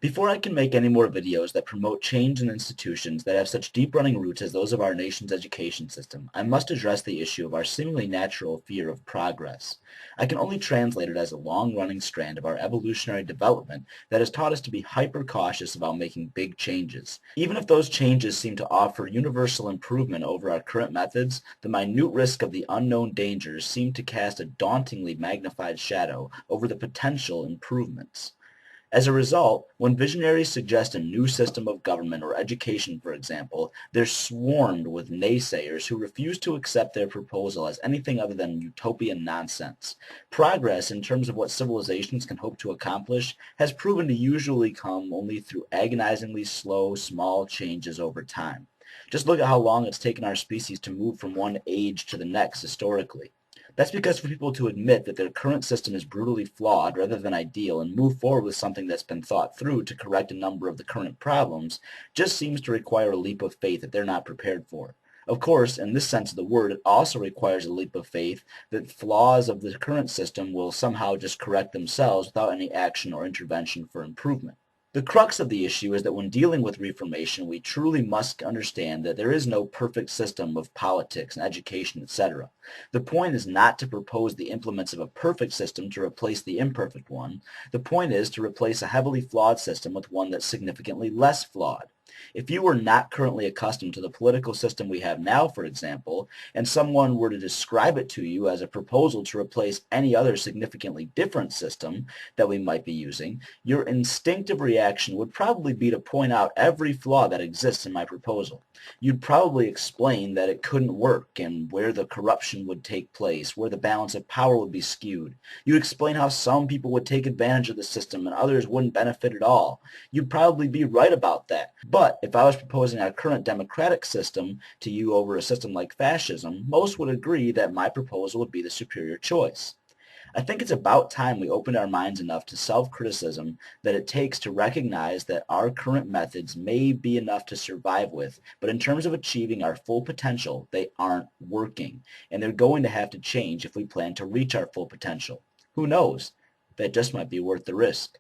Before I can make any more videos that promote change in institutions that have such deep-running roots as those of our nation's education system, I must address the issue of our seemingly natural fear of progress. I can only translate it as a long-running strand of our evolutionary development that has taught us to be hyper-cautious about making big changes. Even if those changes seem to offer universal improvement over our current methods, the minute risk of the unknown dangers seem to cast a dauntingly magnified shadow over the potential improvements. As a result, when visionaries suggest a new system of government or education, for example, they're swarmed with naysayers who refuse to accept their proposal as anything other than utopian nonsense. Progress, in terms of what civilizations can hope to accomplish, has proven to usually come only through agonizingly slow, small changes over time. Just look at how long it's taken our species to move from one age to the next historically. That's because for people to admit that their current system is brutally flawed rather than ideal and move forward with something that's been thought through to correct a number of the current problems just seems to require a leap of faith that they're not prepared for. Of course, in this sense of the word, it also requires a leap of faith that flaws of the current system will somehow just correct themselves without any action or intervention for improvement. The crux of the issue is that when dealing with reformation, we truly must understand that there is no perfect system of politics and education, etc. The point is not to propose the implements of a perfect system to replace the imperfect one. The point is to replace a heavily flawed system with one that's significantly less flawed. If you were not currently accustomed to the political system we have now, for example, and someone were to describe it to you as a proposal to replace any other significantly different system that we might be using, your instinctive reaction would probably be to point out every flaw that exists in my proposal. You'd probably explain that it couldn't work and where the corruption would take place, where the balance of power would be skewed. You'd explain how some people would take advantage of the system and others wouldn't benefit at all. You'd probably be right about that. But if I was proposing our current democratic system to you over a system like fascism, most would agree that my proposal would be the superior choice. I think it's about time we opened our minds enough to self-criticism that it takes to recognize that our current methods may be enough to survive with, but in terms of achieving our full potential, they aren't working, and they're going to have to change if we plan to reach our full potential. Who knows? That just might be worth the risk.